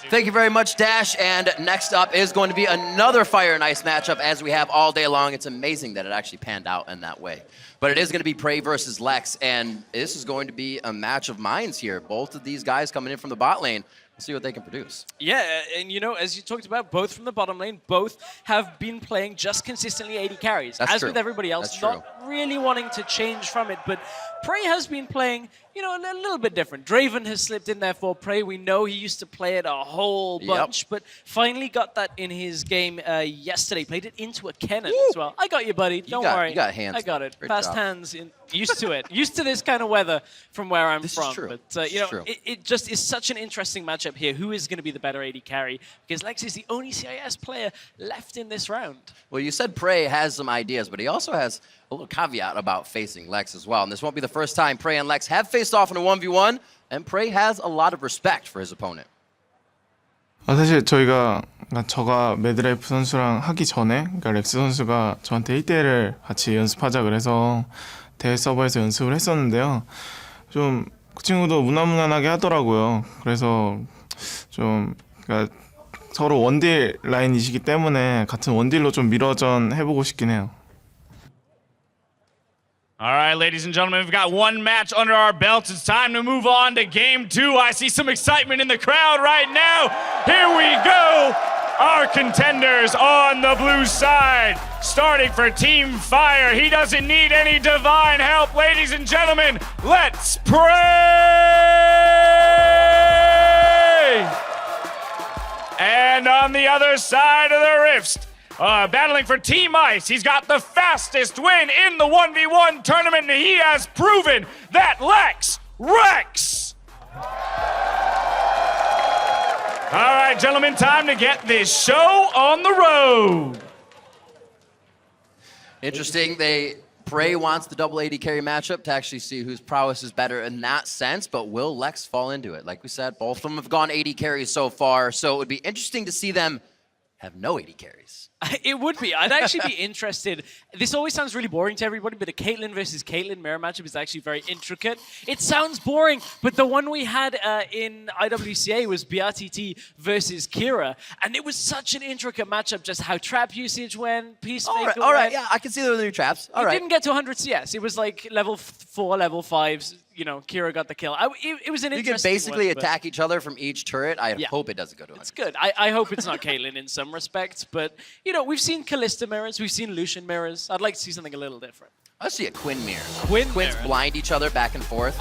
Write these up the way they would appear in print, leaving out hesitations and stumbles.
Thank you very much, Dash. And next up is going to be another Fire and Ice matchup as we have all day long. It's amazing that it actually panned out in that way. But it is going to be PraY versus LeX, and this is going to be a match of minds here. Both of these guys coming in from the bot lane. We'll see what they can produce. Yeah, and you know, as you talked about, both from the bottom lane, both have been playing just consistently 80 carries. That's as true. with everybody else, not really wanting to change from it. But PraY has been playing, you know, a little bit different. Draven has slipped in there for PraY. We know he used to play it a whole bunch, but finally got that in his game yesterday. Played it into a cannon as well. I got you, buddy. Don't worry. You got hands. I got it. Great Fast job. hands. Used to it. Used to this kind of weather from where I'm This from. is true. But, you know, it just is such an interesting matchup here. Who is going to be the better AD carry? Because LeX is the only CIS player left in this round. Well, you said PraY has some ideas, but he also has a little caveat about facing LeX as well. And this won't be the first time PraY and LeX have faced off in a 1v1, and PraY has a lot of respect for his opponent. 사실 저가 매드라이프 선수랑 하기 전에 렉스 선수가 저한테 1대1을 같이 연습하자 그래서 대회 서버에서 연습을 했었는데요. 좀 그 친구도 무난무난하게 하더라고요. 그래서 좀 그러니까 서로 원딜 라인이시기 때문에 같은 원딜로 좀 미러전 해보고 싶긴 해요. All right, ladies and gentlemen, we've got one match under our belts. It's time to move on to game 2. I see some excitement in the crowd right now. Here we go. Our contenders on the blue side. Starting for Team Fire. He doesn't need any divine help. Ladies and gentlemen, let's PraY! And on the other side of the rift, battling for Team Ice, he's got the fastest win in the 1v1 tournament, and he has proven that LeX Rex. All right, gentlemen, time to get this show on the road. Interesting. PraY wants the double AD carry matchup to actually see whose prowess is better in that sense, but will LeX fall into it? Like we said, both of them have gone AD carries so far, so it would be interesting to see them have no AD carries. It would be. I'd actually be interested. This always sounds really boring to everybody, but a Caitlyn versus Caitlyn mirror matchup is actually very intricate. It sounds boring, but the one we had in IWCA was BRTT versus Kira, and it was such an intricate matchup, just how trap usage went, Peacemaker All right, yeah, I can see the new traps. All right. It didn't get to 100 CS. It was like level 4, level 5s. You know, Kira got the kill. It was an interesting one. You can basically attack each other from each turret. I hope it doesn't go to 100. It's good. I hope it's not Caitlyn in some respects, but, you know, we've seen Kalista mirrors, we've seen Lucian mirrors. I'd like to see something a little different. I see a Quinn mirror. Quins mirror. Blind each other back and forth.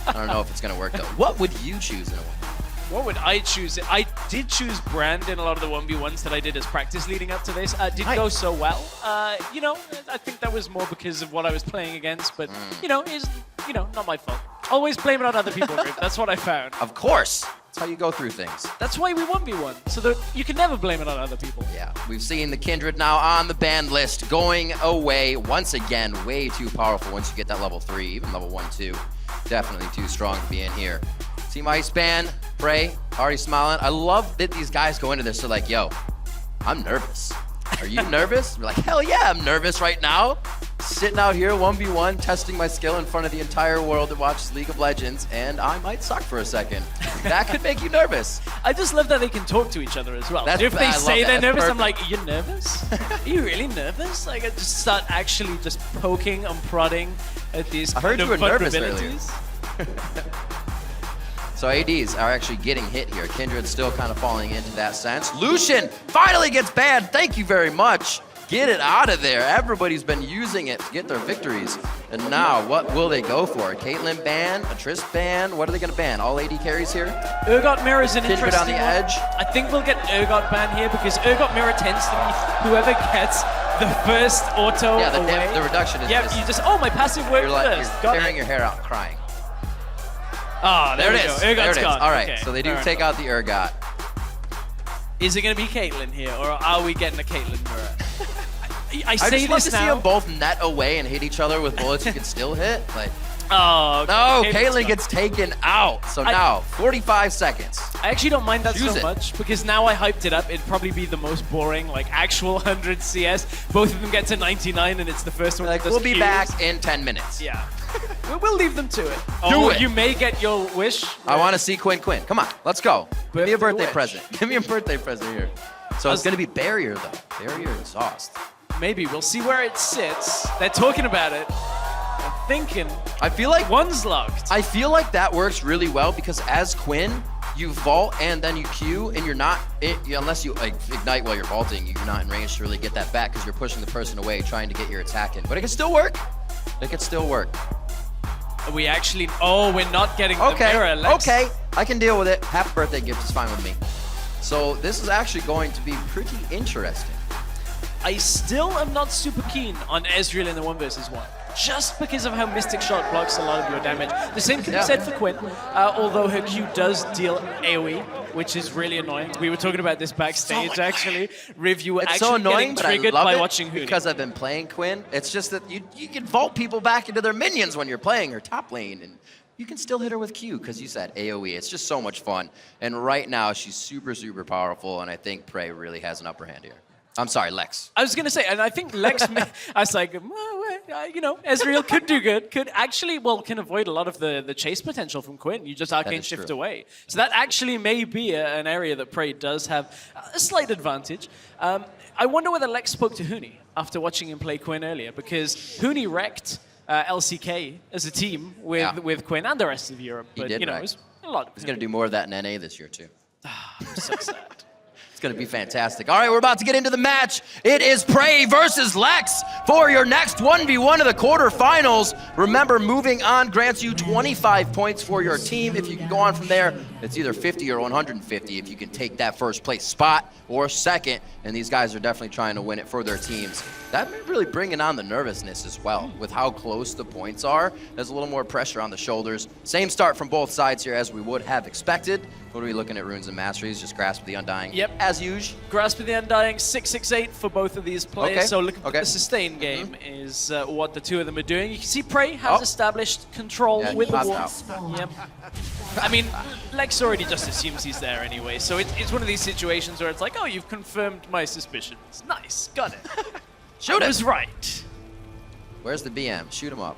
I don't know if it's going to work, though. What would you choose in a 1v1? What would I choose? I did choose Brand in a lot of the 1v1s that I did as practice leading up to this. Didn't go so well. You know, I think that was more because of what I was playing against, but, you know, it's, you know, not my fault. Always blame it on other people, Rick. That's what I found. Of course. That's how you go through things. That's why we 1v1, so that you can never blame it on other people. Yeah, we've seen the Kindred now on the ban list, going away once again. Way too powerful once you get that level 3, even level 1, 2. Definitely too strong to be in here. Team Ice ban, PraY, already smiling. I love that these guys go into this, they're like, yo, I'm nervous. Are you nervous? We're like, hell yeah, I'm nervous right now. Sitting out here 1v1, testing my skill in front of the entire world that watches League of Legends, and I might suck for a second. That could make you nervous. I just love that they can talk to each other as well. If they say they're nervous, I'm like, are you nervous? Are you really nervous? Like, I just start actually just poking and prodding at these kind of vulnerabilities. So ADs are actually getting hit here. Kindred still kind of falling into that sense. Lucian finally gets banned. Thank you very much. Get it out of there. Everybody's been using it to get their victories. And now, what will they go for? A Caitlyn ban? A Triss ban? What are they going to ban? All AD carries here? Urgot Mirror is an Kindred interesting on the edge. I think we'll get Urgot ban here because Urgot Mirror tends to be whoever gets the first auto away. The reduction is Yep, you just, oh, my passive worked first. You're tearing your hair out crying. Ah, there it is. Urgot's gone. All right, Okay, so they do take out the Urgot. Is it going to be Caitlyn here, or are we getting a Caitlyn mirror? I just say love this to now. see them both net away and hit each other with bullets you can still hit. Like, oh, no, Caitlyn gets taken out. So now, 45 seconds. I actually don't mind that so much because now I hyped it up. It'd probably be the most boring, like actual 100 CS. Both of them get to 99 and it's the first one. Like, we'll be back in 10 minutes. Yeah. We'll leave them to it. Do it. You may get your wish. I want to see Quinn. Come on, let's go. Give me a birthday wish. present. Give me a birthday present here. So it's going to be barrier, though. Barrier exhaust. Maybe. We'll see where it sits. They're talking about it. They're thinking. I feel like One's locked. I feel like that works really well because as Quinn, you vault and then you Q, and you're not, unless you like ignite while you're vaulting, you're not in range to really get that back because you're pushing the person away trying to get your attack in. But it can still work. It can still work. We actually, we're not getting the mirror. Okay, I can deal with it. Happy birthday gift is fine with me. So this is actually going to be pretty interesting. I still am not super keen on Ezreal in the 1v1. Just because of how Mystic Shot blocks a lot of your damage. The same can be said for Quinn, although her Q does deal AoE, which is really annoying. We were talking about this backstage, actually. Riv, you were It's actually so annoying, getting but I triggered love by it watching Huni. because I've been playing Quinn. It's just that you can vault people back into their minions when you're playing her top lane, and you can still hit her with Q because you said AoE. It's just so much fun. And right now, she's super, super powerful, and I think PraY really has an upper hand here. I'm sorry, Lex. I was going to say, and I think Lex, I was like, Ezreal could do good. Could actually, can avoid a lot of the chase potential from Quinn. You just arcane shift true. away. So that actually may be an area that PraY does have a slight advantage. I wonder whether Lex spoke to Huni after watching him play Quinn earlier, because Huni wrecked LCK as a team with Quinn and the rest of Europe. But, did it wreck. was a lot. He's going to do more of that in NA this year, too. I'm so sad. It's going to be fantastic. All right, we're about to get into the match. It is PraY versus LeX for your next 1v1 of the quarterfinals. Remember, moving on grants you 25 points for your team. If you can go on from there, it's either 50 or 150 if you can take that first place spot or second. And these guys are definitely trying to win it for their teams. That may really bringing on the nervousness as well. With how close the points are, there's a little more pressure on the shoulders. Same start from both sides here as we would have expected. What are we looking at? Runes and Masteries, just Grasp of the Undying. Yep. As usual. Grasp of the Undying, 668 for both of these players. Okay. So looking Okay. at the sustain game is what the two of them are doing. You can see PraY has established control with the wall. Yep. I mean, Lex already just assumes he's there anyway. So it's one of these situations where it's like, oh, you've confirmed my suspicions. Nice, got it. Shoot it. I was right. Where's the BM? Shoot him up.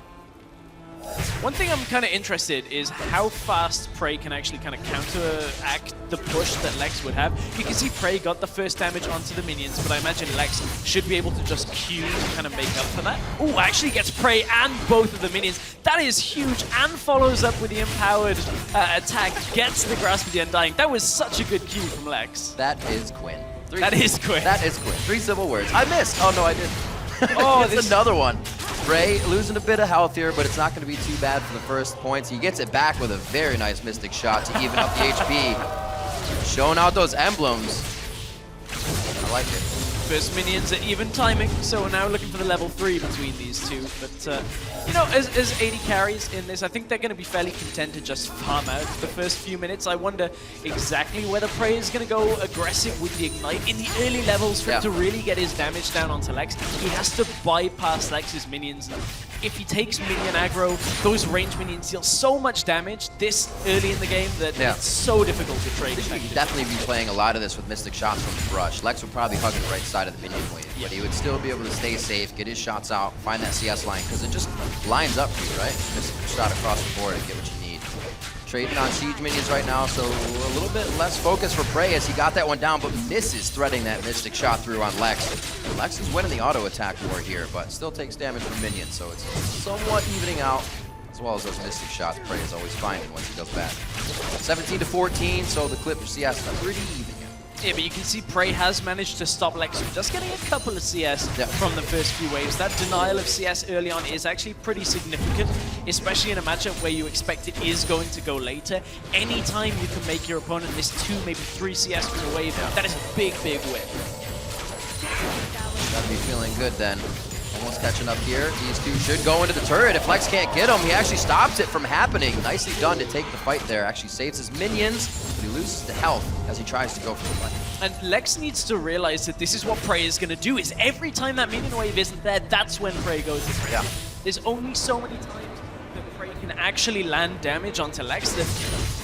One thing I'm kind of interested is how fast PraY can actually kind of counteract the push that Lex would have. You can see PraY got the first damage onto the minions, but I imagine Lex should be able to just Q to kind of make up for that. Ooh, actually gets PraY and both of the minions. That is huge, and follows up with the empowered attack, gets the Grasp of the Undying. That was such a good Q from Lex. That is Quinn. That is Quinn. That is Quinn. 3 simple words. I missed. Oh, no, I didn't. Oh, it's another one. PraY losing a bit of health here, but it's not going to be too bad for the first points. He gets it back with a very nice Mystic Shot to even up the HP. Showing out those emblems. I like it. First minions at even timing, so we're now looking for the level 3 between these two. But, you know, as AD carries in this, I think they're going to be fairly content to just farm out the first few minutes. I wonder exactly whether PraY is going to go aggressive with the Ignite in the early levels for him to really get his damage down onto Lex. He has to bypass Lex's minions. If he takes minion aggro, those range minions deal so much damage this early in the game that it's so difficult to trade. He could definitely be playing a lot of this with Mystic Shots from the brush. Lex would probably hug the right side of the minion wave, but he would still be able to stay safe, get his shots out, find that CS line, because it just lines up for you, right? Mystic Shot across the board and get what you need. Trading on siege minions right now, so a little bit less focus for PraY as he got that one down, but misses threading that Mystic Shot through on Lex. Lex is winning the auto attack war here, but still takes damage from minions, so it's somewhat evening out, as well as those Mystic Shots PraY is always finding once he goes back. 17-14, so the clip for CS is pretty even. Yeah, but you can see PraY has managed to stop Lex from just getting a couple of CS from the first few waves. That denial of CS early on is actually pretty significant, especially in a matchup where you expect it is going to go later. Anytime you can make your opponent miss 2, maybe 3 CS from the wave, that is a big, big win. Gotta be feeling good then. Almost catching up here. These two should go into the turret. If Lex can't get him, he actually stops it from happening. Nicely done to take the fight there. Actually saves his minions, but he loses the health as he tries to go for the fight. And Lex needs to realize that this is what PraY is going to do, is every time that minion wave isn't there, that's when PraY goes to There's only so many times that PraY can actually land damage onto Lex that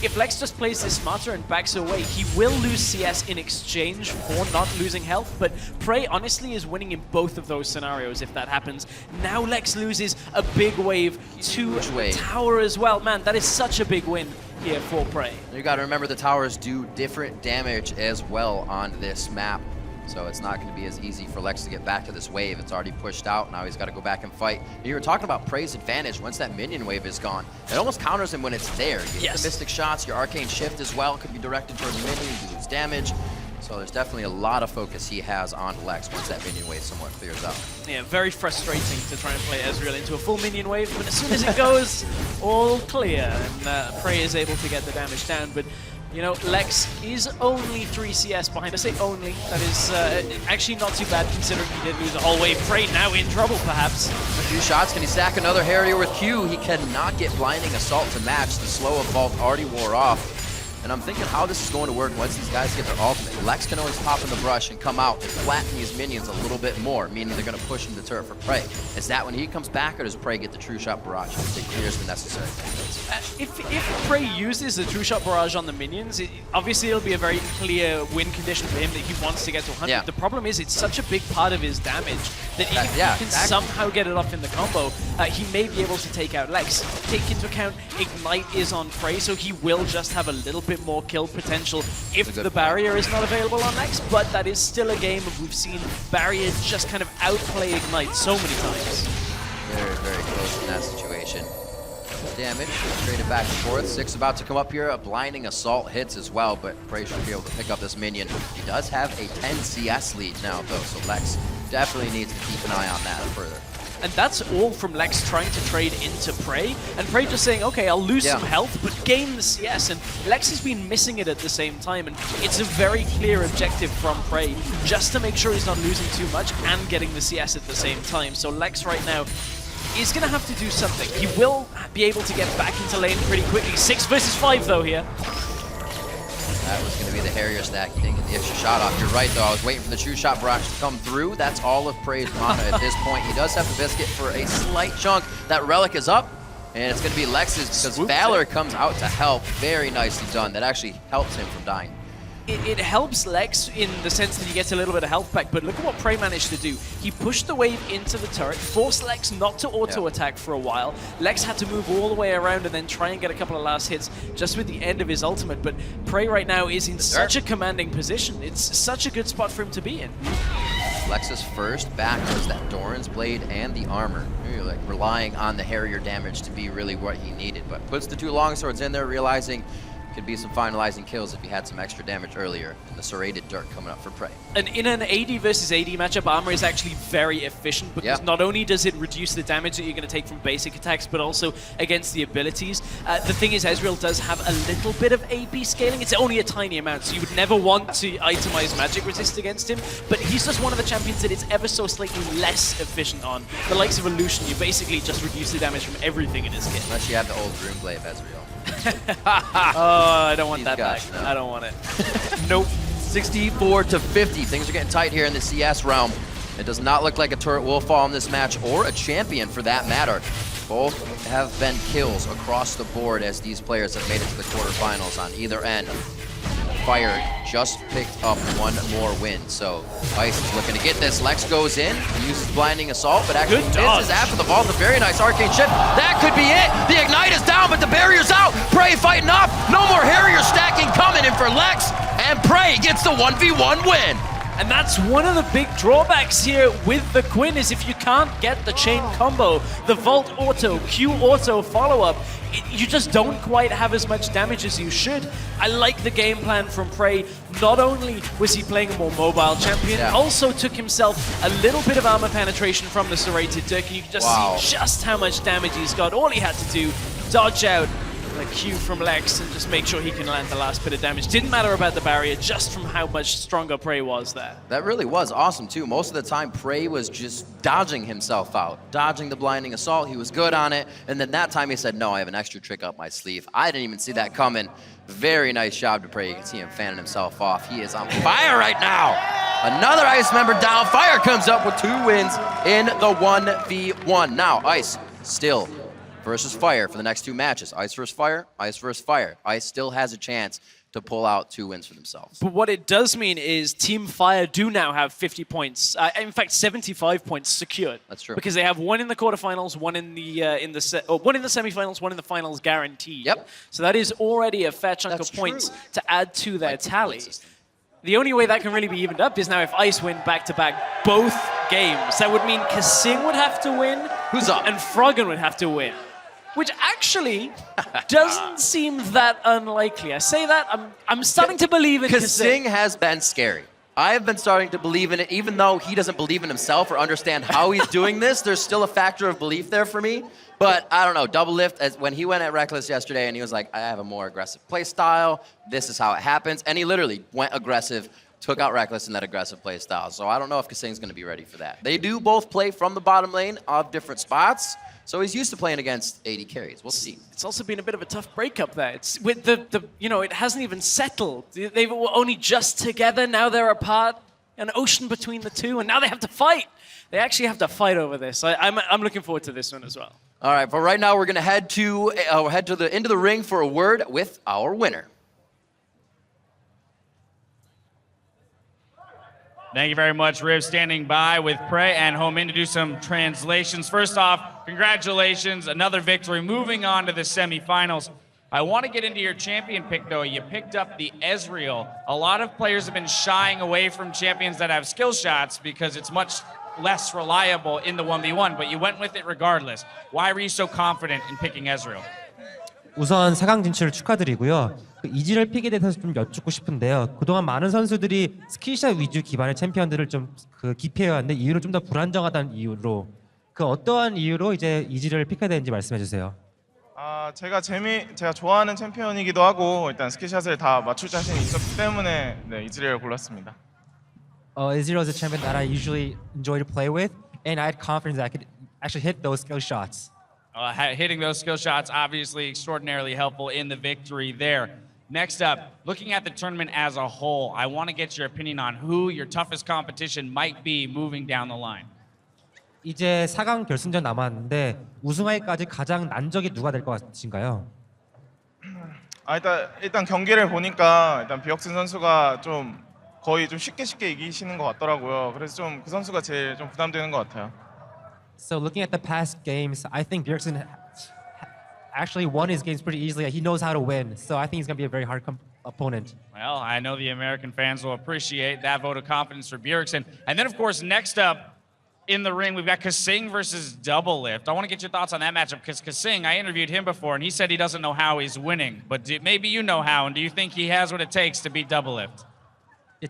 if LeX just plays this smarter and backs away, he will lose CS in exchange for not losing health, but PraY honestly is winning in both of those scenarios if that happens. Now LeX loses a big wave to the tower as well. Man, that is such a big win here for PraY. You got to remember the towers do different damage as well on this map. So it's not going to be as easy for LeX to get back to this wave. It's already pushed out. Now he's got to go back and fight. You were talking about PraY's advantage once that minion wave is gone. It almost counters him when it's there. You get the Mystic shots, your Arcane Shift as well could be directed towards the minion, you lose damage. So there's definitely a lot of focus he has on LeX once that minion wave somewhat clears out. Yeah, very frustrating to try and play Ezreal into a full minion wave, but as soon as it goes, all clear, and PraY is able to get the damage down. But you know, LeX is only 3 CS behind. I say only. That is actually not too bad considering he did lose a whole wave. PraY now in trouble, perhaps. A few shots. Can he stack another Harrier with Q? He cannot get Blinding Assault to match. The slow evolve already wore off. And I'm thinking how this is going to work once these guys get their ultimate. LeX can always pop in the brush and come out and flatten these minions a little bit more, meaning they're going to push into the turret for PraY. Is that when he comes back, or does PraY get the True Shot Barrage? It clears the necessary things. If PraY uses the True Shot Barrage on the minions, obviously it'll be a very clear win condition for him that he wants to get to 100. Yeah. The problem is it's such a big part of his damage that if he can somehow get it off in the combo, he may be able to take out LeX. Take into account Ignite is on PraY, so he will just have a little bit more kill potential if the barrier is not available on LeX, but that is still a game of we've seen barrier just kind of outplay Ignite so many times. Very, very close in that situation. Damage, traded back and forth. 6 about to come up here. A Blinding Assault hits as well, but PraY should be able to pick up this minion. He does have a 10 CS lead now, though, so LeX definitely needs to keep an eye on that further. And that's all from LeX trying to trade into PraY, and PraY just saying, okay, I'll lose some health, but gain the CS, and LeX has been missing it at the same time, and it's a very clear objective from PraY, just to make sure he's not losing too much and getting the CS at the same time. So LeX right now is going to have to do something. He will be able to get back into lane pretty quickly. 6 versus 5 though here. That was going to be the Harrier stack. He didn't get the extra shot off. You're right, though. I was waiting for the True Shot Barrage to come through. That's all of PraY's mana at this point. He does have the Biscuit for a slight chunk. That Relic is up, and it's going to be Lex's because Valor comes out to help. Very nicely done. That actually helps him from dying. It helps LeX in the sense that he gets a little bit of health back, but look at what PraY managed to do. He pushed the wave into the turret, forced LeX not to auto-attack for a while. LeX had to move all the way around and then try and get a couple of last hits just with the end of his ultimate, but PraY right now is in such a commanding position. It's such a good spot for him to be in. Lex's first back was that Doran's Blade and the armor. Really, like, relying on the Harrier damage to be really what he needed, but puts the 2 longswords in there, realizing could be some finalizing kills if he had some extra damage earlier, and the serrated dirt coming up for PraY. And in an AD versus AD matchup, armor is actually very efficient because not only does it reduce the damage that you're going to take from basic attacks, but also against the abilities. The thing is, Ezreal does have a little bit of AP scaling. It's only a tiny amount, so you would never want to itemize magic resist against him, but he's just one of the champions that it's ever so slightly less efficient on. The likes of Illusion, you basically just reduce the damage from everything in his kit. Unless you have the old Runeblade of Ezreal. Oh, I don't want that back. No. I don't want it. Nope. 64 to 50. Things are getting tight here in the CS realm. It does not look like a turret will fall in this match, or a champion for that matter. Both have been kills across the board as these players have made it to the quarterfinals on either end. Fire just picked up 1 more win, so Ice is looking to get this. LeX goes in, uses Blinding Assault, but actually misses after the vault. A very nice Arcane Shift. That could be it. The Ignite is down, but the barrier's out. PraY fighting off. No more Harrier stacking coming in for LeX, and PraY gets the 1v1 win. And that's one of the big drawbacks here with the Quinn is if you can't get the chain combo, the Vault auto, Q auto follow-up, you just don't quite have as much damage as you should. I like the game plan from PraY. Not only was he playing a more mobile champion, also took himself a little bit of armor penetration from the serrated Dirk, and you can just see just how much damage he's got. All he had to do, dodge out a Q from LeX and just make sure he can land the last bit of damage. Didn't matter about the barrier, just from how much stronger PraY was there. That really was awesome too. Most of the time PraY was just dodging himself out, dodging the Blinding Assault. He was good on it, and then that time he said, no, I have an extra trick up my sleeve. I didn't even see that coming. Very nice job to PraY. You can see him fanning himself off. He is on fire right now. Another Ice member down. Fire comes up with 2 wins in the 1v1. Now Ice still versus Fire for the next 2 matches. Ice versus Fire, Ice versus Fire. Ice still has a chance to pull out 2 wins for themselves. But what it does mean is Team Fire do now have 50 points. In fact, 75 points secured. That's true. Because they have 1 in the quarterfinals, 1 in the one in the semifinals, 1 in the finals guaranteed. Yep. So that is already a fair chunk That's of points true. to add to their Like the tally. point system. The only way that can really be evened up is now if Ice win back-to-back both games. That would mean Kasing would have to win. Who's up? And Froggen would have to win. Which actually doesn't seem that unlikely. I say that, I'm starting to believe in Kasing Kasing. has been scary. I have been starting to believe in it, even though he doesn't believe in himself or understand how he's doing this. There's still a factor of belief there for me. But I don't know, Double Lift, when he went at Reckless yesterday and he was like, I have a more aggressive play style, this is how it happens. And he literally went aggressive, took out Reckless in that aggressive play style. So I don't know if Kasing's going to be ready for that. They do both play from the bottom lane of different spots. So he's used to playing against AD carries. We'll see. It's also been a bit of a tough breakup there. It's with the it hasn't even settled. They were only just together, now they're apart. An ocean between the two, and now they have to fight. They actually have to fight over this. I'm looking forward to this one as well. All right, but right now we're going to head to into the ring for a word with our winner. Thank you very much, Riv, standing by with PraY and Homin to do some translations. First off, congratulations, another victory, moving on to the semifinals. I want to get into your champion pick, though. You picked up the Ezreal. A lot of players have been shying away from champions that have skill shots because it's much less reliable in the 1v1, but you went with it regardless. Why were you so confident in picking Ezreal? 우선 4강 진출을 축하드리고요. 그 이지를 픽에 대해서 좀 여쭙고 싶은데요. 그동안 많은 선수들이 스킬샷 위주 기반의 챔피언들을 좀 그 기피해왔는데 이유는 좀 더 불안정하다는 이유로 그 어떠한 이유로 이제 이지를 픽해야 되는지 말씀해 주세요. 제가 좋아하는 챔피언이기도 하고 일단 스킬샷을 다 맞출 자신이 있었기 때문에 네, 이즈리얼을 골랐습니다. Ezreal is a champion that I usually enjoy to play with, and I had confidence that I could actually hit those skill shots. Hitting those skill shots, obviously extraordinarily helpful in the victory there. Next up, looking at the tournament as a whole, I want to get your opinion on who your toughest competition might be moving down the line. 이제 4강 결승전 남았는데 우승하기까지 가장 난적이 누가 될 것 같으신가요? 일단 경기를 보니까 일단 비혁슨 선수가 좀 거의 좀 쉽게 이기시는 것 같더라고요. 그래서 좀 그 선수가 제일 좀 부담되는 것 같아요. So looking at the past games, I think Bjergsen actually won his games pretty easily. He knows how to win, so I think he's going to be a very hard opponent. Well, I know the American fans will appreciate that vote of confidence for Bjergsen. And then, of course, next up in the ring, we've got Kasing versus Double Lift. I want to get your thoughts on that matchup because Kasing, I interviewed him before, and he said he doesn't know how he's winning. But maybe you know how, and do you think he has what it takes to beat Double Lift?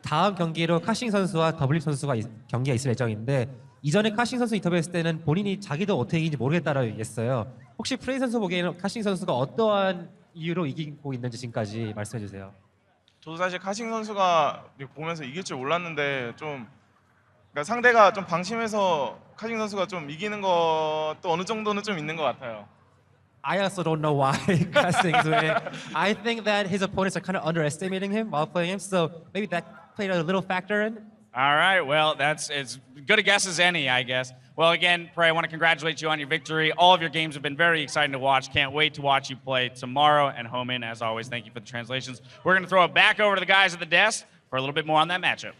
다음 경기로 카싱 선수와 더블립 선수가 경기가 있을 예정인데 이전에 카싱 선수 인터뷰했을 때는 본인이 자기도 어떻게 이긴지 모르겠다라고 얘기했어요. 혹시 프레이 선수 보기에는 카싱 선수가 어떠한 이유로 이기고 있는지 지금까지 말씀해 주세요. 저도 사실 카싱 선수가 보면서 이길 줄 몰랐는데 좀 그러니까 상대가 좀 방심해서 카싱 선수가 좀 이기는 것도 어느 정도는 좀 있는 것 같아요. I also don't know why Kasing's winning. I think that his opponents are kind of underestimating him while playing him, so maybe that played a little factor in. All right, well, that's as good a guess as any, I guess. Well, again, PraY, I want to congratulate you on your victory. All of your games have been very exciting to watch. Can't wait to watch you play tomorrow. And Homin, as always, thank you for the translations. We're going to throw it back over to the guys at the desk for a little bit more on that matchup.